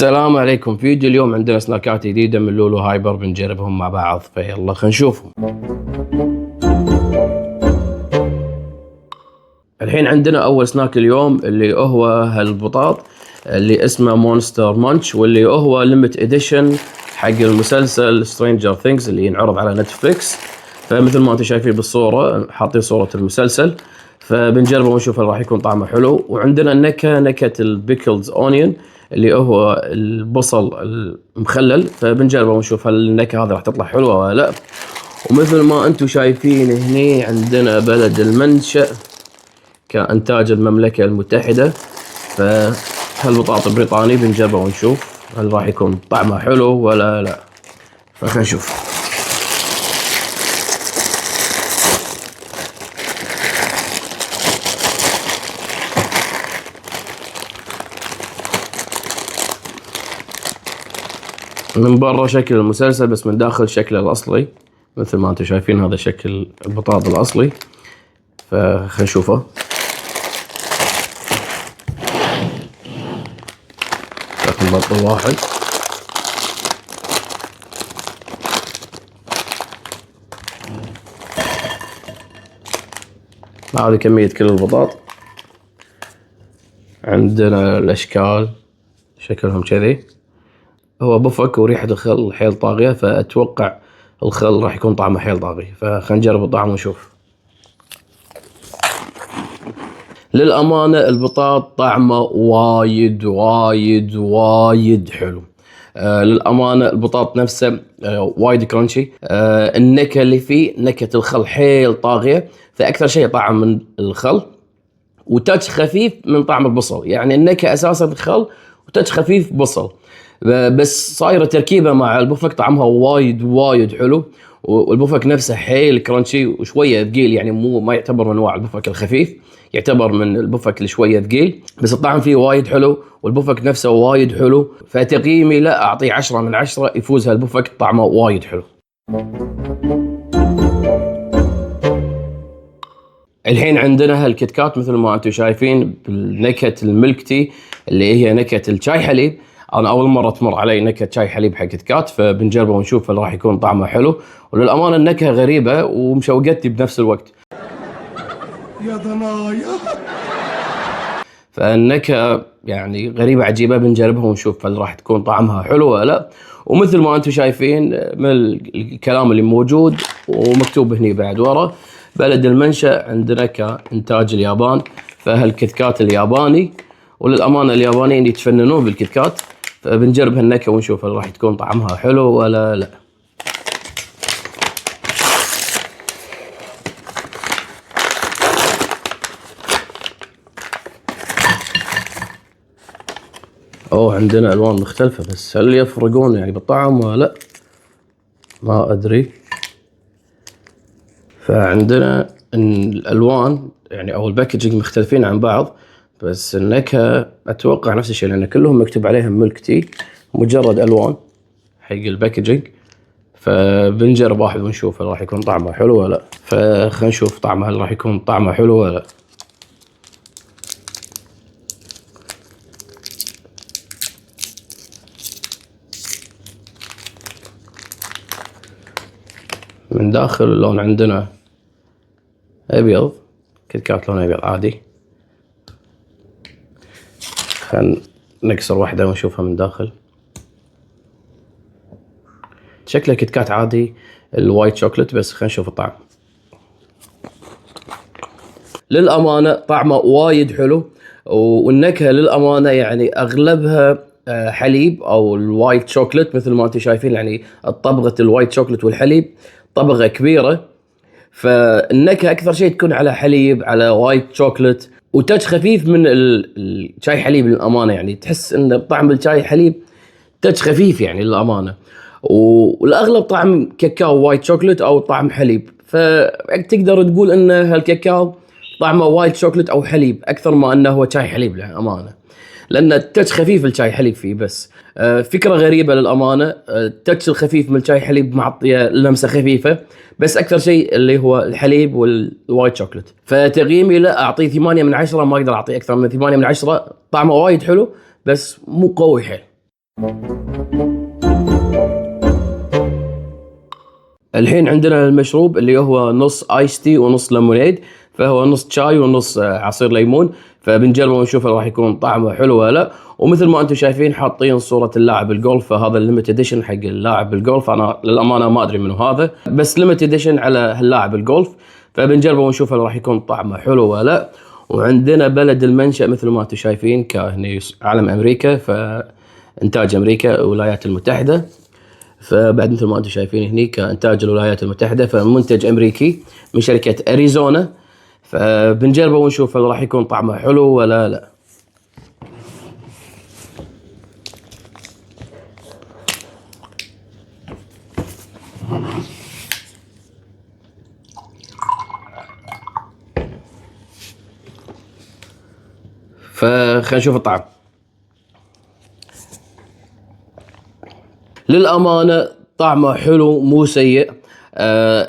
السلام عليكم. فيديو اليوم عندنا سناكات جديدة من لولو هايبر بنجربهم مع بعض، فيلا خلينا نشوفهم. الحين عندنا أول سناك اليوم اللي هو هالبطاط اللي اسمه مونستر مانش، واللي هو ليمت اديشن حق المسلسل سترينجر ثينجز اللي ينعرض على نتفليكس. فمثل ما انتم شايفين بالصورة حاطين صورة المسلسل، فبنجربه ونشوف هل راح يكون طعمه حلو. وعندنا نكهة البيكلز اونيون اللي هو البصل المخلل، فبنجربه ونشوف هل النكهة هذه راح تطلع حلوة ولا لا. ومثل ما انتم شايفين هني عندنا بلد المنشأ كإنتاج المملكة المتحدة، فهالبطاط بريطاني. بنجربه ونشوف هل راح يكون طعمه حلو ولا لا، فخلينا نشوف. من برا شكل المسلسل، بس من داخل شكله الأصلي مثل ما انتم شايفين. هذا شكل البطاط الأصلي، فخلينا نشوفه. لكن بطل واحد. هذه كمية كل البطاط. عندنا الأشكال شكلهم كذي، هو بفك وريحة الخل حيل طاغية، فأتوقع الخل راح يكون طعمه حيل طاغي، فخلينا نجرب الطعم ونشوف. للأمانة البطاط طعمه وايد وايد وايد حلو. للأمانة البطاط نفسه وايد كرانشي. النكهة اللي فيه نكهة الخل حيل طاغية، فأكثر شيء طعم من الخل وتاتش خفيف من طعم البصل. يعني النكهة أساسا خل وتاتش خفيف بصل، بس صايرة تركيبة مع البوفك طعمها وايد وايد حلو. والبوفك نفسه حيل كرانشي وشوية ثقيل، يعني ما يعتبر من انواع البوفك الخفيف، يعتبر من البوفك اللي شوية ثقيل، بس الطعم فيه وايد حلو والبوفك نفسه وايد حلو. فتقييمي لا أعطيه 10 من 10، يفوز هالبوفك طعمه وايد حلو. الحين عندنا هالكيت كات مثل ما انتم شايفين بنكهة الميلك تي اللي هي نكهة الشاي حليب. انا اول مرة تمر علي نكهة شاي حليب حق كيت كات، فبنجربه ونشوف هل راح يكون طعمه حلو. وللأمانة النكهة غريبة ومشوقتني بنفس الوقت. يا ضنايا. فالنكهة يعني غريبة عجيبة، بنجربها ونشوف هل راح تكون طعمها حلو ولا لا. ومثل ما انتم شايفين من الكلام اللي موجود ومكتوب هني بعد ورا، بلد المنشأ عندنا كإنتاج اليابان، فهالكيت كات الياباني. وللأمانة اليابانيين يتفننون بالكيت كات، فبنجرب هالنكهة ونشوف هل راح تكون طعمها حلو ولا لا. عندنا ألوان مختلفة، بس هل يفرقون يعني بالطعم ولا لا؟ ما أدري. فعندنا الألوان يعني أو الباكجينج مختلفين عن بعض، بس النكهة أتوقع نفس الشيء، لأن كلهم مكتوب عليهم ميلك تي، مجرد ألوان حق الباكجينج. فبنجرب واحد ونشوف هل راح يكون طعمه حلو ولا لا. فخلينا نشوف طعمه هل راح يكون طعمه حلو ولا لا. من داخل اللون عندنا أبيض، كيت كات لون أبيض عادي. خلينا نكسر واحدة ونشوفها من داخل. شكله كيت كات عادي الوايت شوكلت، بس خلينا نشوف الطعم. للأمانة طعمه وايد حلو، والنكهة للأمانة يعني أغلبها حليب أو الوايت شوكلت مثل ما أنتم شايفين. يعني الطبقة الوايت شوكلت والحليب طبقة كبيرة، فالنكهة أكثر شيء تكون على حليب على وايت شوكلت، وتاتش خفيف من الشاي حليب للأمانة. يعني تحس إن طعم الشاي حليب تاتش خفيف يعني للأمانة. والأغلب طعم كاكاو وايت شوكلت أو طعم حليب، فتقدر تقول إن هالكاكاو طعمه وايت شوكلت أو حليب أكثر ما إنه هو شاي حليب للأمانة، لأن التاتش خفيف الشاي حليب فيه. بس فكرة غريبة للأمانة، التاتش الخفيف من الشاي حليب معطية لمسة خفيفة، بس أكثر شيء اللي هو الحليب والوايت شوكلت. فتقييمي لا أعطيه 8 من 10، ما أقدر أعطيه أكثر من 8 من 10. طعمه وايد حلو بس مو قوي حيل. الحين عندنا المشروب اللي هو نص ايس تي ونص ليمونيد، فهو نص شاي ونص عصير ليمون، فبنجربه ونشوف راح يكون طعمه حلو ولا لا. ومثل ما انتم شايفين حاطين صورة اللاعب الجولف، فهذا الليمت اديشن حق اللاعب الجولف. انا للامانة ما ادري منو هذا، بس ليمت اديشن على هاللاعب الجولف، فبنجربه ونشوف راح يكون طعمه حلو ولا لا. وعندنا بلد المنشأ مثل ما انتم شايفين كهني علم امريكا، فانتاج امريكا الولايات المتحدة. فبعد مثل ما انتم شايفين هني كإنتاج الولايات المتحدة، فمنتج أمريكي من شركة أريزونا، فبنجربه ونشوف هل راح يكون طعمه حلو ولا لا. فخلينا نشوف الطعم. للأمانة طعمه حلو مو سيء.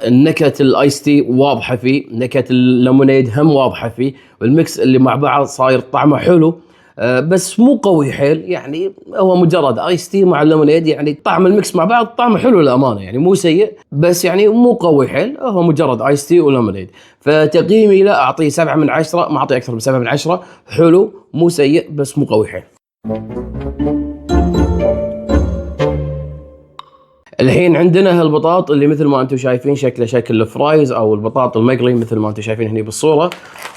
نكهة الايس تي واضحة فيه، نكهة الليمونيد هم واضحة فيه، والميكس اللي مع بعض صاير طعمه حلو. بس مو قوي حيل، يعني هو مجرد ايس تي مع الليمونيد، يعني طعم الميكس مع بعض طعمه حلو للأمانة، يعني مو سيء بس يعني مو قوي حيل، هو مجرد ايس تي وليمونيد. فتقييمي له اعطيه 7/10، ما اعطيه اكثر من 7/10. حلو مو سيء بس مو قوي حيل. الحين عندنا هالبطاط اللي مثل ما انتم شايفين شكله شكل الفرايز او البطاط المقلي مثل ما انتم شايفين هني بالصورة.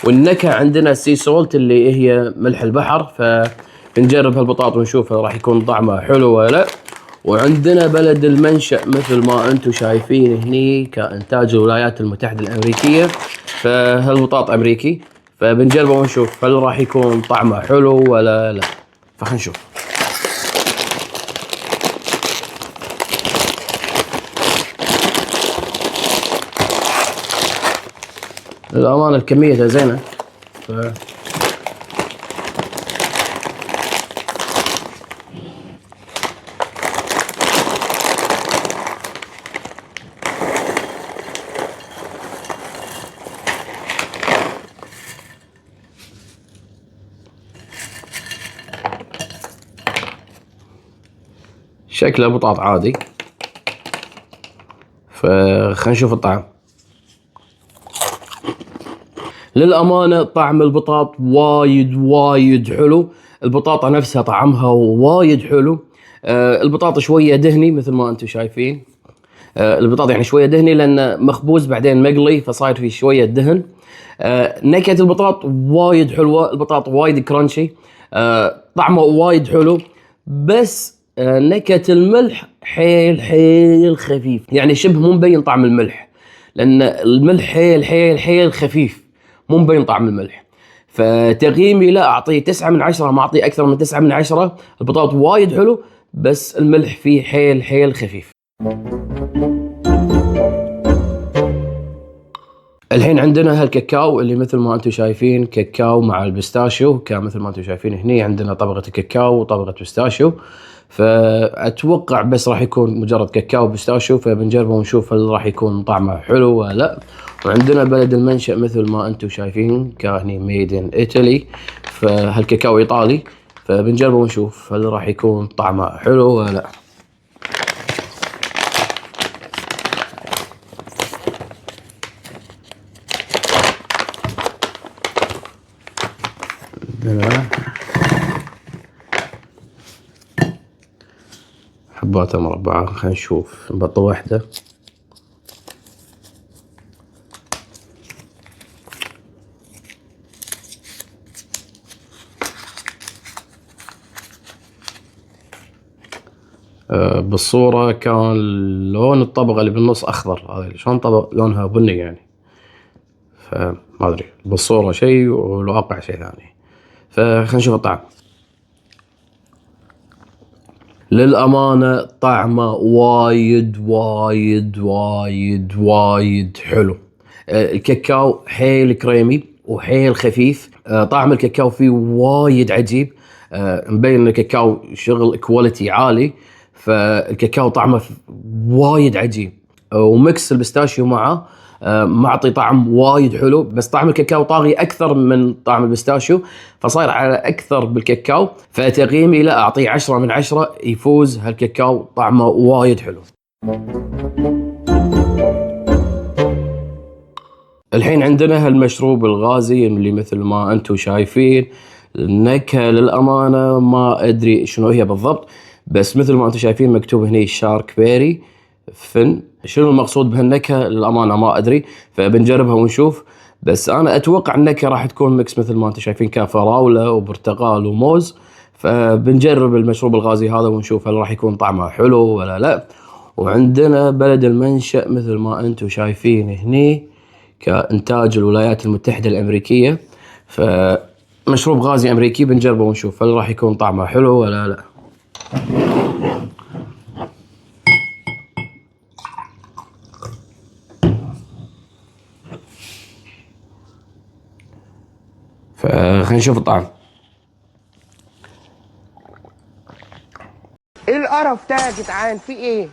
والنكهة عندنا سي سولت اللي هي ملح البحر، فنجرب هالبطاط ونشوف راح يكون طعمه حلو ولا لا. وعندنا بلد المنشأ مثل ما انتم شايفين هني كإنتاج الولايات المتحدة الأمريكية، فهالبطاط أمريكي، فبنجربه ونشوف هل راح يكون طعمه حلو ولا لا. فخلينا نشوف. للأمانة الكمية زينة. شكله بطاط عادي، فخلينا نشوف الطعم. للأمانة طعم البطاط وايد حلو، البطاطا نفسها طعمها وايد حلو. البطاط شوية دهني مثل ما انتم شايفين. البطاط يعني شوية دهني لأنه مخبوز بعدين مقلي، فصاير فيه شوية دهن. نكهة البطاط وايد حلوة، البطاط وايد كرانشي. طعمه وايد حلو، بس نكهة الملح حيل خفيف، يعني شبه مو مبين طعم الملح، لأن الملح حيل خفيف، مو مبين طعم الملح. فتقييمي لا أعطيه 9/10، ما أعطيه أكثر من 9/10. البطاط وايد حلو بس الملح فيه حيل خفيف. الحين عندنا هالكاكاو اللي مثل ما انتم شايفين كاكاو مع البستاشيو، مثل ما انتم شايفين هني عندنا طبقة الكاكاو وطبقة بستاشيو، فأتوقع بس راح يكون مجرد كاكاو بستاشيو، فبنجربه ونشوف هل راح يكون طعمه حلو ولا لا. وعندنا بلد المنشأ مثل ما انتم شايفين كهني ميد ان ايطالي، فهالكاكاو ايطالي، فبنجربه ونشوف هل راح يكون طعمه حلو ولا لا. حباتها مربعة، خلينا نشوف نبطل واحدة. بالصورة كان لون الطبقة اللي بالنص أخضر، هذه شلون طبقة لونها بني يعني، فما أدري بالصورة شيء والواقع شيء ثاني. فخلينا نشوف الطعم. للأمانة طعمه وايد حلو. الكاكاو حيل كريمي وحيل خفيف. طعم الكاكاو فيه وايد عجيب. مبين ان الكاكاو شغل كواليتي عالي، فالكاكاو طعمه وايد عجيب. وميكس البستاشيو معه معطي طعم وايد حلو، بس طعم الكاكاو طاغي اكثر من طعم البستاشيو، فصاير على اكثر بالكاكاو. فتقييمي لا، اعطيه 10 من 10، يفوز هالكاكاو طعمه وايد حلو. الحين عندنا هالمشروب الغازي اللي مثل ما انتم شايفين. النكهة للأمانة ما أدري شنو هي بالضبط، بس مثل ما انتم شايفين مكتوب هنا شارك بيري فن. شنو المقصود بهالنكهة للأمانة ما أدري، فبنجربها ونشوف. بس أنا أتوقع النكهة راح تكون ميكس مثل ما انتم شايفين، كفراولة وبرتقال وموز. فبنجرب المشروب الغازي هذا ونشوف هل راح يكون طعمه حلو ولا لا. وعندنا بلد المنشأ مثل ما انتم شايفين هني كإنتاج الولايات المتحدة الأمريكية. فمشروب غازي أمريكي بنجربه ونشوف هل راح يكون طعمه حلو ولا لا. فخلينا نشوف الطعم. ايه القرف ده يا جدعان؟ في ايه؟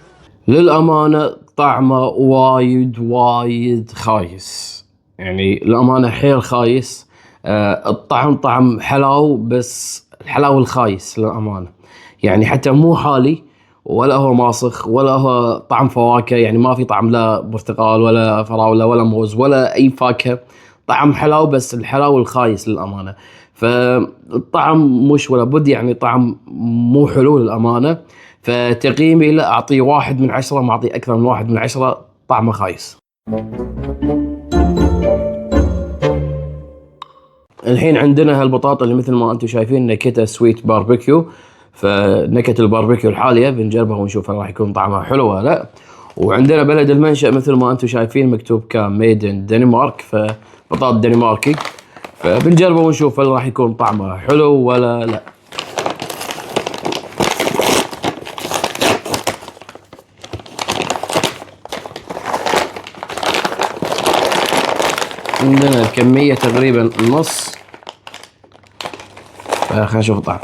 للأمانة طعمه وايد خايس، يعني الأمانة حيل خايس. الطعم طعم حلاو، بس الحلاو الخايس للأمانة. يعني حتى مو حالي ولا هو ماسخ ولا هو طعم فواكه، يعني ما في طعم لا برتقال ولا فراولة ولا موز ولا أي فاكهة. طعم حلاو، بس الحلاو الخايس للأمانة. فالطعم مش ولا بد، يعني طعم مو حلو للأمانة. فتقييمي لا، أعطيه 1 من 10، ما أعطيه أكثر من 1 من 10. طعمه خايس. الحين عندنا هالبطاطا اللي مثل ما أنتم شايفين نكهتها سويت باربيكيو. فنكهة الباربيكيو الحالية بنجربها ونشوف هل راح يكون طعمها حلو ولا لا. وعندنا بلد المنشأ مثل ما أنتم شايفين مكتوب كميد ان دنمارك، فبطاطا دنماركي. فبنجربه ونشوف هل راح يكون طعمه حلو ولا لا. عندنا الكمية تقريبا النص، فخلينا نشوف الطعم.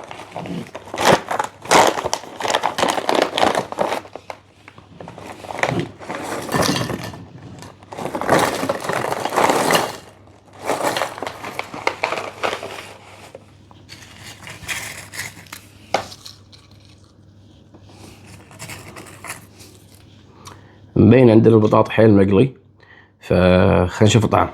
مبين عندنا البطاطا حيل مقلي، فخلينا نشوف الطعم.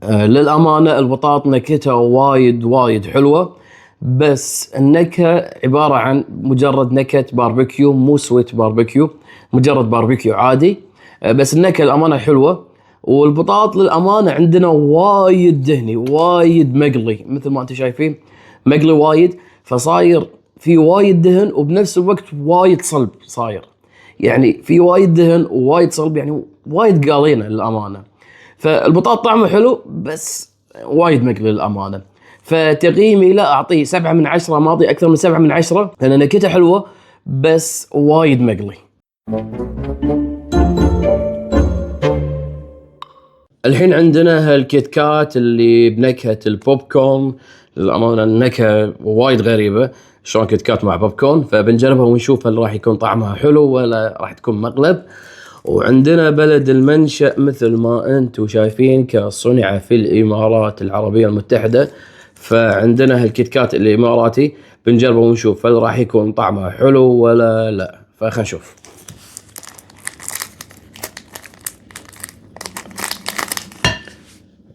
للأمانة البطاطا نكهتها وايد حلوة، بس النكهة عبارة عن مجرد نكهة باربيكيو، مو سويت باربيكيو، مجرد باربيكيو عادي. بس النكهة الأمانة حلوة. والبطاط للأمانة عندنا وايد دهني، وايد مقلي مثل ما انتم شايفين، مقلي وايد. فصاير في وايد دهن وبنفس الوقت وايد صلب صاير، يعني في وايد دهن ووايد صلب، يعني وايد قالينه للأمانة. فالبطاط طعمه حلو بس وايد مقلي للأمانة. فتقييمي لا، أعطيه 7 من 10، ما أعطيه أكثر من 7 من 10، لأن نكهته حلوة بس وايد مقلي. الحين عندنا هالكيت كات اللي بنكهة البوب كورن. للأمانة النكهة وايد غريبة، شلون كيت كات مع بوب كورن. فبنجربها ونشوف هل راح يكون طعمها حلو ولا راح تكون مقلب. وعندنا بلد المنشأ مثل ما انتم شايفين كصنع في الإمارات العربية المتحدة. فعندنا هالكيت كات الإماراتي، بنجربه ونشوف هل راح يكون طعمه حلو ولا لا. فخلينا نشوف.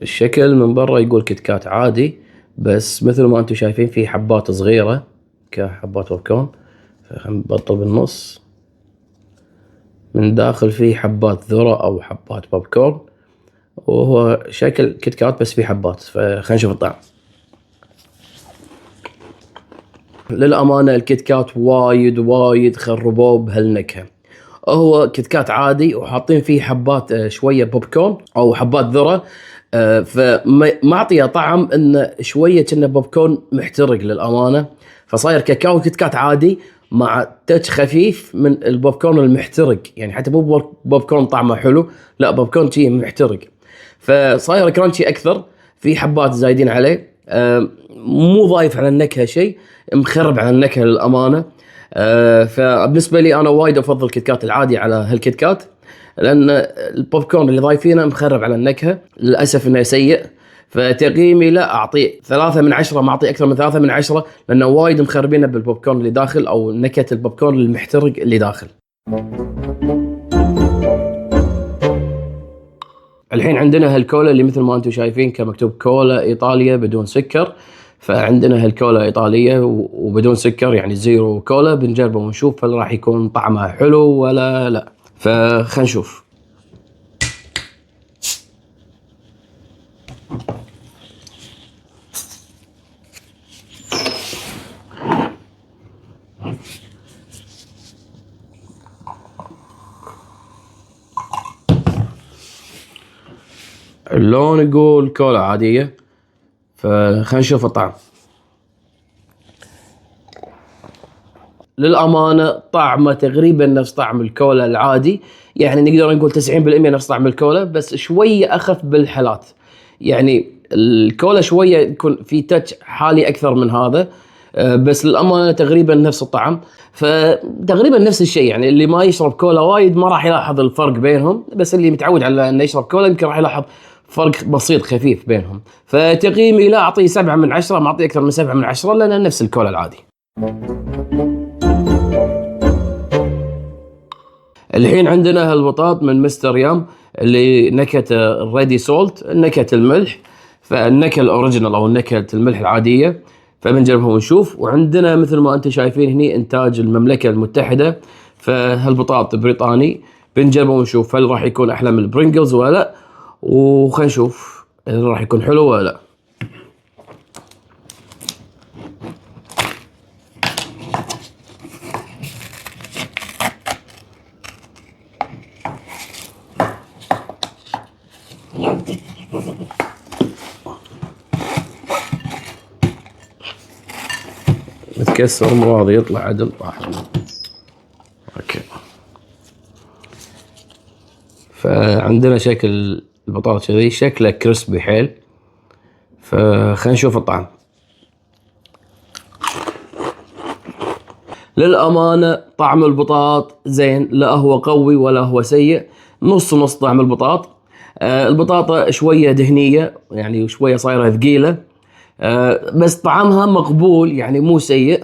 الشكل من برا يقول كيت كات عادي، بس مثل ما انتم شايفين في حبات صغيرة كحبات بوب كورن. فخلينا نبطل بالنص. من داخل فيه حبات ذرة أو حبات بوب كورن، وهو شكل كيت كات بس فيه حبات. فخلينا نشوف الطعم. للأمانة الكيت كات وايد خربوه بهالنكهة. هو كيت كات عادي وحاطين فيه حبات شوية بوب كورن أو حبات ذرة. فمعطيه طعم إنه شوية كأنه بوب كورن محترق للأمانة. فصاير كاكاو كيت كات عادي مع تاتش خفيف من البوب كورن المحترق، يعني حتى مو بوب كورن طعمه حلو، لا بوب كورن شيء محترق. فصاير كرانشي أكثر، في حبات زايدين عليه. مو ضايف على النكهة شيء، مخرب على النكهة للأمانة. فبالنسبة لي أنا وايد أفضل كيت كات العادي على هالكيت كات، لأن البوب كورن اللي ضايفينه مخرب على النكهة، للأسف إنه سيء. فتقييمي لا، أعطيه 3 من 10، ما أعطيه أكثر من 3 من 10، لأنه وايد مخربينه بالبوب كورن اللي داخل، أو نكهة البوب كورن المحترق اللي داخل. الحين عندنا هالكولا اللي مثل ما أنتم شايفين كمكتوب كولا إيطاليا بدون سكر. فعندنا هالكولا إيطالية وبدون سكر، يعني زيرو كولا. بنجربه ونشوف هل راح يكون طعمها حلو ولا لا. فخلينا نشوف. اللون يقول كولا عادية، فخلينا نشوف الطعم. للأمانة طعمه تقريبا نفس طعم الكولا العادي، يعني نقدر نقول 90% نفس طعم الكولا، بس شوية أخف بالحالات. يعني الكولا شوية يكون في تاتش حالي أكثر من هذا، بس للأمانة تقريبا نفس الطعم. فتقريبا نفس الشيء، يعني اللي ما يشرب كولا وايد ما راح يلاحظ الفرق بينهم، بس اللي متعود على أنه يشرب كولا يمكن راح يلاحظ فرق بسيط خفيف بينهم. فتقييمي لا، أعطيه 7 من 10، ما أعطيه أكثر من 7 من 10، لأنه نفس الكولا العادي. الحين عندنا هالبطاط من مستر يام اللي نكهة الريدي سولت، نكهة الملح. فالنكهة الأوريجينال أو نكهة الملح العادية، فبنجربها ونشوف. وعندنا مثل ما أنتم شايفين هني إنتاج المملكة المتحدة، فهالبطاط بريطاني. بنجربه ونشوف هل راح يكون أحلى من البرينجلز ولا لا، وخلينا نشوف هل راح يكون حلو ولا لا. متكسر مو راضي يطلع عدل، طاح. اوكي. فعندنا شكل البطاطا كذي، شكله كريسبي حيل. فخلينا نشوف الطعم. للأمانة طعم البطاط زين، لا هو قوي ولا هو سيء، نص نص طعم البطاط. البطاطا شوية دهنية، يعني شوية صايرة ثقيلة، بس طعمها مقبول، يعني مو سيء.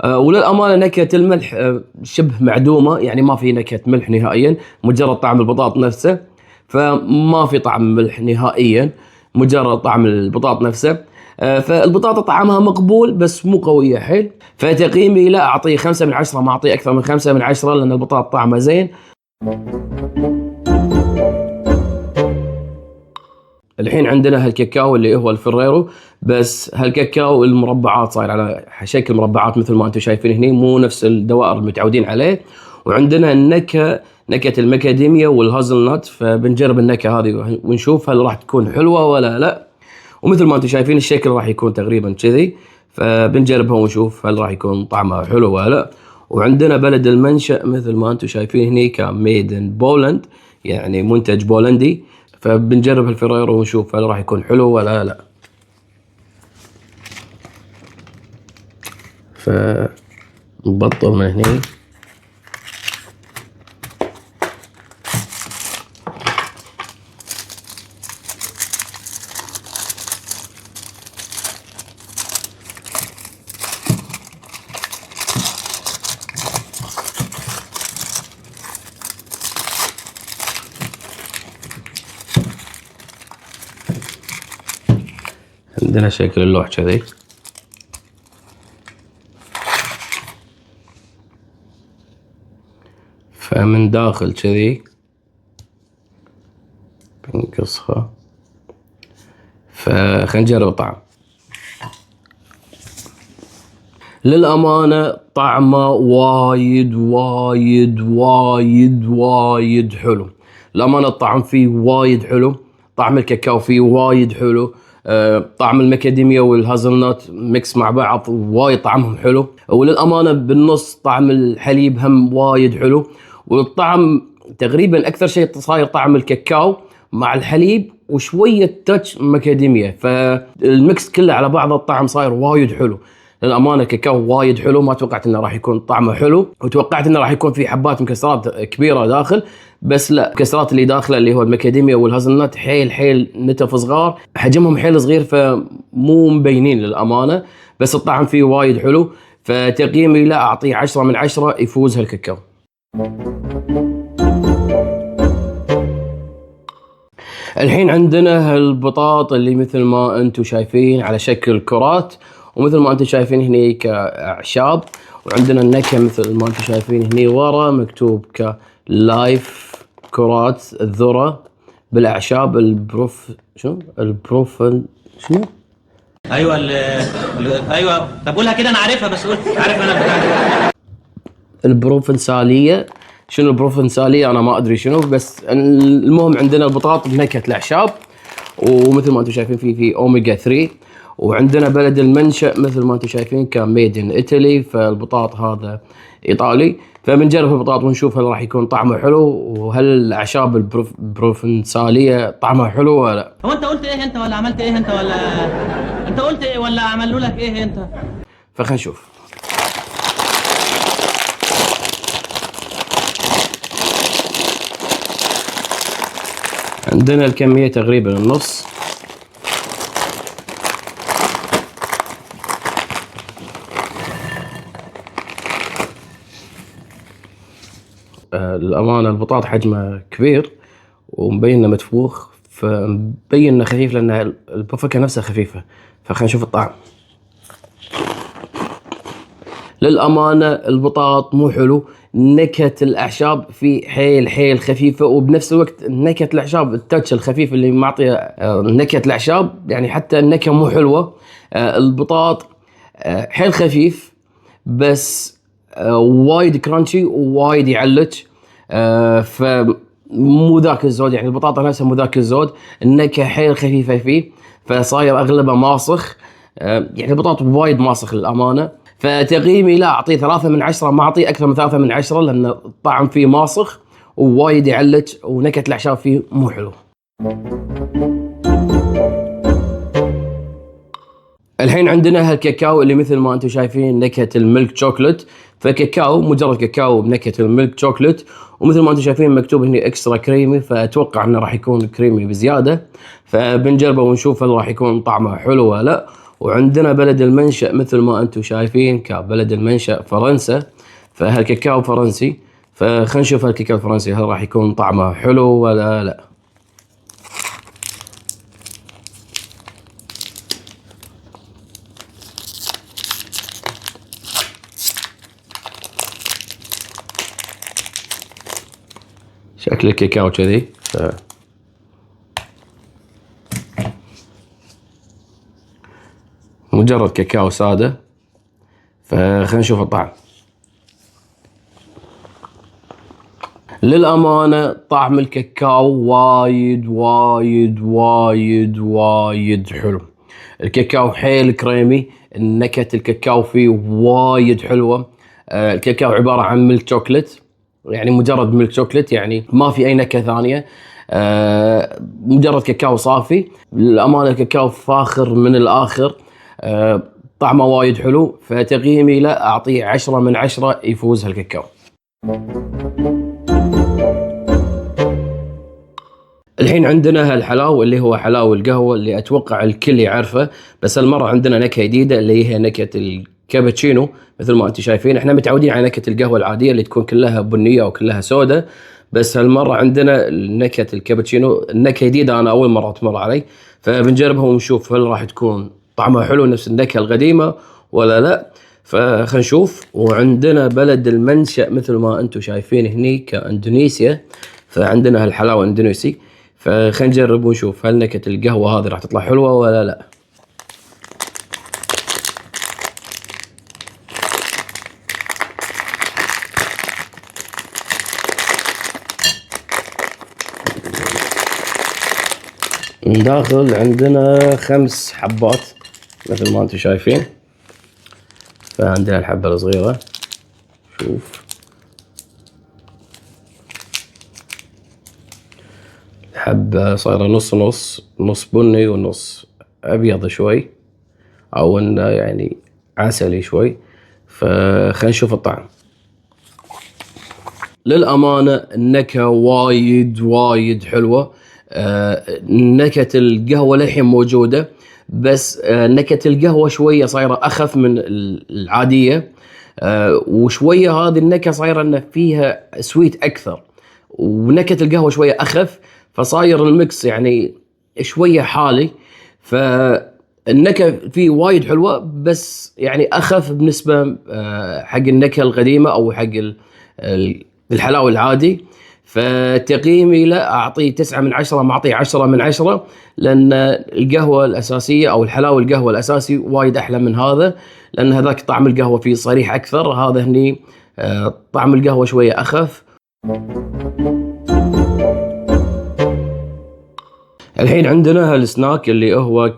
وللأمانة نكهة الملح شبه معدومة، يعني ما في نكهة ملح نهائيا، مجرد طعم البطاط نفسه. فما في طعم ملح نهائيا، مجرد طعم البطاط نفسه. فالبطاطا طعمها مقبول بس مو قوية حيل. فتقييمي لا، أعطيه 5 من 10، ما أعطيه أكثر من 5 من 10، لأن البطاط طعمه زين. الحين عندنا هالكاكاو اللي هو الفريرو، بس هالكاكاو المربعات صاير على شكل مربعات مثل ما انتم شايفين هني، مو نفس الدوائر المتعودين عليه. وعندنا نكهة المكاديميا والهازل نات. فبنجرب النكهة هذه ونشوف هل راح تكون حلوة ولا لا. ومثل ما انتم شايفين الشكل راح يكون تقريبا كذي. فبنجربها ونشوف هل راح يكون طعمها حلو ولا لا. وعندنا بلد المنشأ مثل ما انتم شايفين هني كميد ان بولند، يعني منتج بولندي. فبنجرب الفريرو ونشوف هل راح يكون حلو ولا لا. فنبطل من هني. عندنا شكل اللوح كذي. فمن داخل كذي بنقصها. فخلينا نجرب الطعم. للأمانة طعمه وايد وايد وايد وايد حلو. للأمانة الطعم فيه وايد حلو، طعم الكاكاو فيه وايد حلو، طعم المكاديميا والهازلنات ميكس مع بعض وايد طعمهم حلو. وللأمانة بالنص طعم الحليب هم وايد حلو. والطعم تقريبا أكثر شيء صاير طعم الكاكاو مع الحليب وشويه تاتش ماكاديميا، فالميكس كله على بعضه الطعم صاير وايد حلو. للامانه كاكاو وايد حلو، ما توقعت انه راح يكون طعمه حلو، وتوقعت انه راح يكون في حبات مكسرات كبيره داخل، بس لا، المكسرات اللي داخله اللي هو الماكاديميا والهازلنت حيل نتف صغار، حجمهم حيل صغير فمو مبينين للامانه، بس الطعم فيه وايد حلو. فتقييمي لا، اعطيه 10 من 10، يفوز هالكاكاو. الحين عندنا هالبطاط اللي مثل ما انتم شايفين على شكل كرات، ومثل ما انتم شايفين هني كأعشاب، وعندنا النكهة مثل ما انتم شايفين هني ورا مكتوب كلايف كرات الذرة بالأعشاب البروفن شنو؟ ايوه ايوه، طب قولها كده، انا عارفها بس قول، عارف انا بتاع البروفنسالية. شنو البروفنسالية؟ انا ما ادري شنو، بس المهم عندنا البطاط بنكهة الاعشاب، ومثل ما انتم شايفين في اوميجا 3، وعندنا بلد المنشأ مثل ما انتم شايفين كان ميد ان ايطالي، فالبطاط هذا ايطالي. فبنجرب البطاط ونشوف هل راح يكون طعمه حلو، وهل الاعشاب البروفنسالية طعمها حلو ولا لا. هو انت قلت ايه انت، ولا عملت ايه انت، ولا انت قلت ايه، ولا عملوا لك ايه انت؟ فخلينا نشوف. عندنا الكمية تقريبا النص. للأمانة البطاط حجمه كبير ومبين انه متفوخ، فمبين انه خفيف لان البفكة نفسها خفيفة. فخلينا نشوف الطعم. للأمانة البطاط مو حلو، نكهة الأعشاب فيه حيل خفيفة، وبنفس الوقت نكهة الأعشاب التاتش الخفيف اللي معطيه نكهة الأعشاب، يعني حتى النكهة مو حلوة. البطاط حيل خفيف، بس وايد كرانشي ووايد يعلج، فمو ذاك الزود، يعني البطاطا نفسها مو ذاك الزود، النكهة حيل خفيفة فيه، فصاير أغلبه ماسخ. يعني البطاط وايد ماسخ للأمانة. فتقييمي لا، أعطيه 3 من 10، ما أعطيه أكثر من 3 من 10، لأن الطعم فيه ماسخ ووايد يعلج، ونكهة الأعشاب فيه مو حلو. الحين عندنا هالكاكاو اللي مثل ما انتم شايفين نكهة الميلك شوكلت. فكاكاو مجرد كاكاو بنكهة الميلك شوكلت، ومثل ما انتم شايفين مكتوب هنا اكسترا كريمي، فاتوقع انه راح يكون كريمي بزيادة. فبنجربه ونشوف هل راح يكون طعمه حلو ولا لا. وعندنا بلد المنشأ مثل ما انتم شايفين كبلد المنشأ فرنسا، فهالكاكاو فرنسي. فخلينا نشوف هالكاكاو الفرنسي هل راح يكون طعمه حلو ولا لا. شكل الكاكاو كذي، مجرد كاكاو سادة. فخلينا نشوف الطعم. للأمانة طعم الكاكاو وايد حلو. الكاكاو حيل كريمي، نكهة الكاكاو فيه وايد حلوة. الكاكاو عبارة عن ميلك شوكلت، يعني مجرد ميلك شوكلت، يعني ما في أي نكهة ثانية. مجرد كاكاو صافي. للأمانة الكاكاو فاخر من الآخر. طعمه وايد حلو، فتقييمي لا، أعطيه 10 من 10، يفوز هالكاكاو. الحين عندنا هالحلاوة اللي هو حلاوة القهوة اللي أتوقع الكل يعرفه، بس هالمرة عندنا نكهة جديدة اللي هي نكهة الكابتشينو. مثل ما أنتم شايفين احنا متعودين على نكهة القهوة العادية اللي تكون كلها بنية أو كلها سوداء، بس هالمرة عندنا نكهة الكابتشينو، النكهة جديدة أنا أول مرة تمر علي. فبنجربها ونشوف هل راح تكون طعمها حلو نفس النكهة القديمة ولا لا. فخلينا نشوف. وعندنا بلد المنشأ مثل ما أنتم شايفين هني كإندونيسيا، فعندنا هالحلاوة إندونيسي. فخلينا نجرب ونشوف هل نكهة القهوة هذه راح تطلع حلوة ولا لا. من داخل عندنا 5 حبات مثل ما انتم شايفين. فعندنا الحبة الصغيرة، شوف حبة صايرة نص نص، نص بني ونص أبيض شوي، أو إنه يعني عسلي شوي. فخلينا نشوف الطعم. للأمانة النكهة وايد حلوة. نكهة القهوة للحين موجودة، بس نكهة القهوة شوية صايرة أخف من العادية. وشوية هذه النكهة صايرة إن فيها سويت أكثر، ونكهة القهوة شوية أخف، فصاير الميكس يعني شوية حالي. فالنكهة فيه وايد حلوة، بس يعني أخف بالنسبة حق النكهة القديمة أو حق الحلاوة العادي. فتقييمي له أعطيه 9/10، ما أعطيه 10/10، لأن القهوة الأساسية أو الحلاوة القهوة الأساسي وايد أحلى من هذا، لأن هذاك طعم القهوة فيه صريح أكثر، هذا هني طعم القهوة شوية أخف. الحين عندنا هالسناك اللي هو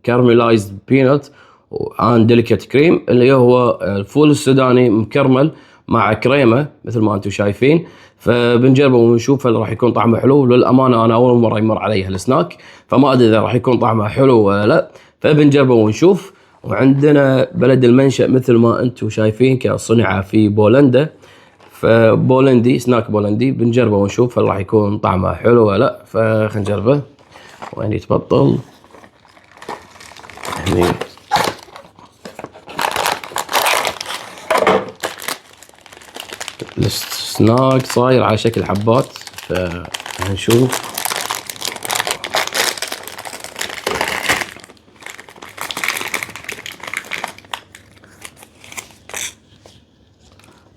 كارميلايزد بينات وان ديليكت كريم، اللي هو الفول السوداني مكرمل مع كريمة مثل ما انتم شايفين. فبنجربه ونشوف هل راح يكون طعمه حلو. للأمانة أنا أول مرة يمر علي هالسناك، فما أدري إذا راح يكون طعمه حلو ولا لا، فبنجربه ونشوف. وعندنا بلد المنشأ مثل ما انتم شايفين كصنع في بولندا، فبولندي سناك بولندي. بنجربه ونشوف هل راح يكون طعمه حلو ولا لا، فخلينا نجربه. وين يتبطل هني. السناك صاير على شكل حبات، فهنشوف.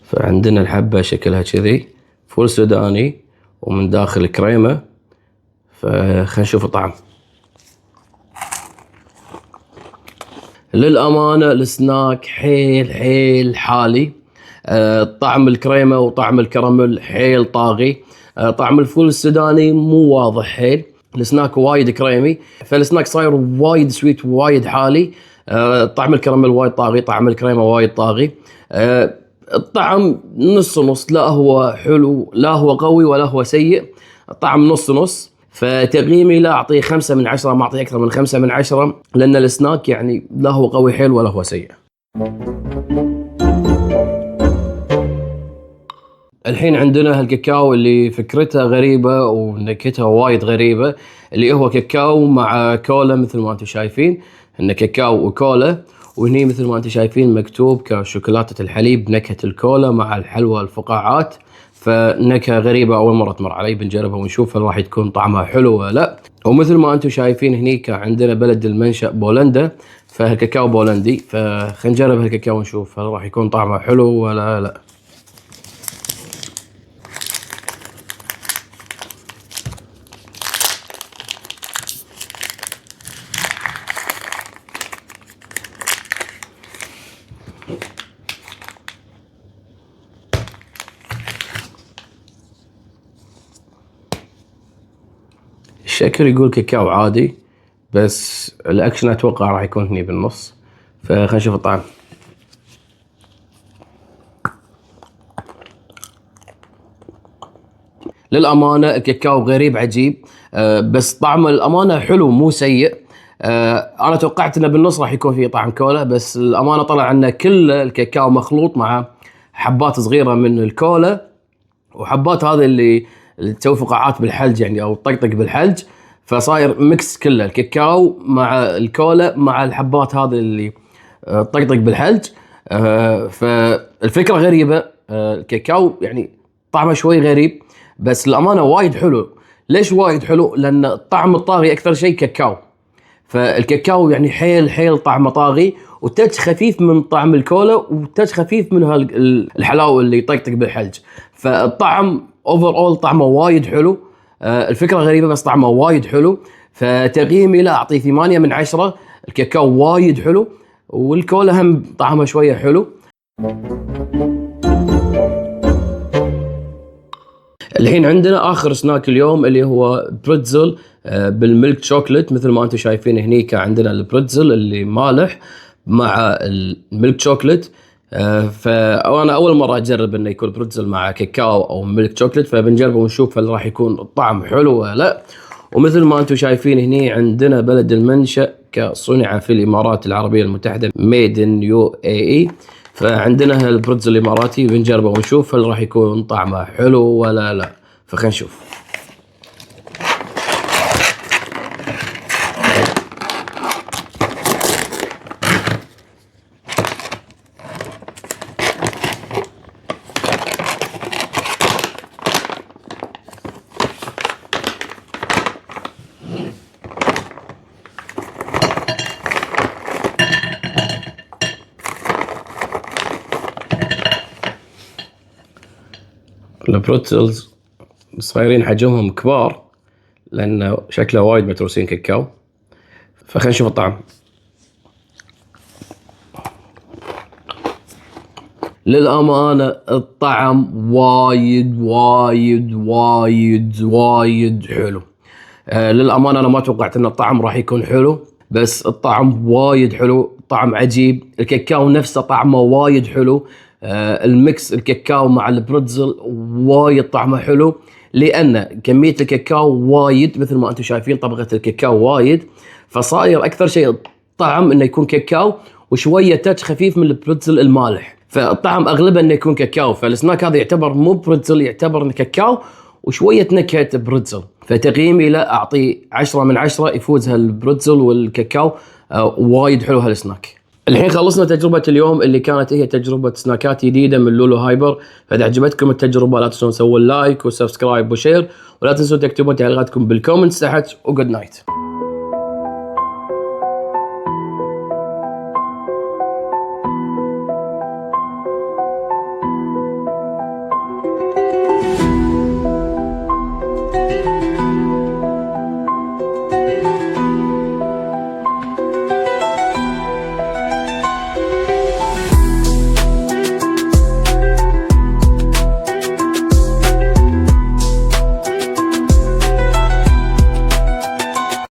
فعندنا الحبة شكلها كذي، فول سوداني ومن داخل كريمة. فخلينا نشوف الطعم. للأمانة السناك حيل حالي. طعم الكريمة وطعم الكراميل حيل طاغي. طعم الفول السوداني مو واضح حيل. السناك وايد كريمي، فالسناك صاير وايد سويت وايد حالي. طعم الكراميل وايد طاغي، طعم الكريمة وايد طاغي. الطعم نص نص، لا هو حلو لا هو قوي ولا هو سيء، الطعم نص نص. فتقييمي لا أعطيه 5/10، ما أعطيه أكثر من 5/10، لأن السناك يعني لا هو قوي حيل ولا هو سيء. الحين عندنا هالكاكاو اللي فكرتها غريبة ونكهتها وايد غريبة، اللي هو كاكاو مع كولا مثل ما انتم شايفين. انه كاكاو وكولا، وهني مثل ما انتم شايفين مكتوب كشوكولاتة الحليب نكهة الكولا مع الحلوى الفقاعات. فنكهة غريبة أول مرة تمر علي، بنجربها ونشوف هل راح تكون طعمها حلو ولا لا. ومثل ما أنتم شايفين هني عندنا بلد المنشأ بولندا، فهالكاكاو بولندي. فخلينا نجرب هالكاكاو ونشوف هل راح يكون طعمه حلو ولا لا. الشكل يقول كاكاو عادي، بس الاكشن اتوقع راح يكون هني بالنص. فخلينا نشوف الطعم. للامانه الكاكاو غريب عجيب، بس طعمه الامانه حلو مو سيء. انا توقعت انه بالنص راح يكون فيه طعم كولا، بس الامانه طلع انه كل الكاكاو مخلوط مع حبات صغيره من الكولا، وحبات هذه اللي تسوي فقاعات بالحلج يعني او تطقطق بالحلج. فصاير ميكس كله الكاكاو مع الكولا مع الحبات هذه اللي تطقطق بالحلج. فالفكره غريبه. الكاكاو يعني طعمه شوي غريب، بس الامانه وايد حلو. ليش وايد حلو؟ لان الطعم الطاغي اكثر شيء كاكاو. فالكاكاو يعني حيل طعمه طاغي، وتاتش خفيف من طعم الكولا، وتاتش خفيف من الحلاوه اللي يطقطق بالحلج. فالطعم اوفر اول طعمه وايد حلو. الفكره غريبه بس طعمه وايد حلو. فتقييمي له اعطيه 8/10. الكاكاو وايد حلو، والكولا هم طعمها شويه حلو. الحين عندنا اخر سناك اليوم اللي هو بريتزل بالميلك شوكلت. مثل ما انتم شايفين هنيك عندنا البريتزل اللي مالح مع الميلك شوكلت. فانا اول مره اجرب انه يكون بريتزل مع كاكاو او ميلك شوكلت، فبنجربه ونشوف هل راح يكون الطعم حلو ولا لا. ومثل ما انتم شايفين هني عندنا بلد المنشأ كصنع في الامارات العربيه المتحده ميد ان UAE، فعندنا البريتزل الاماراتي بنجربه ونشوف هل راح يكون طعمه حلو ولا لا. فخلينا نشوف. البريتزلز صايرين حجمهم كبار لأنه شكله وايد متروسين كاكاو، فخلينا نشوف الطعم. للأمانة الطعم وايد وايد وايد وايد حلو. للأمانة أنا ما توقعت أن الطعم راح يكون حلو، بس الطعم وايد حلو، طعم عجيب. الكاكاو نفسه طعمه وايد حلو. الميكس الكاكاو مع البريتزل وايد طعمه حلو، لأن كمية الكاكاو وايد مثل ما أنتم شايفين، طبقة الكاكاو وايد، فصاير أكثر شيء الطعم إنه يكون كاكاو وشوية تاتش خفيف من البريتزل المالح، فالطعم أغلبه إنه يكون كاكاو. فالسناك هذا يعتبر مو بريتزل، يعتبر إنه كاكاو وشوية نكهة بريتزل. فتقييمي له أعطيه 10 من 10، يفوز هالبريتزل والكاكاو. وايد حلو هالسناك. الحين خلصنا تجربة اليوم اللي كانت هي تجربة سناكات جديدة من لولو هايبر. فإذا عجبتكم التجربة لا تنسون تسوون لايك وسبسكرايب وشير، ولا تنسون تكتبون تعليقاتكم بالكومنتس تحت. وجود نايت.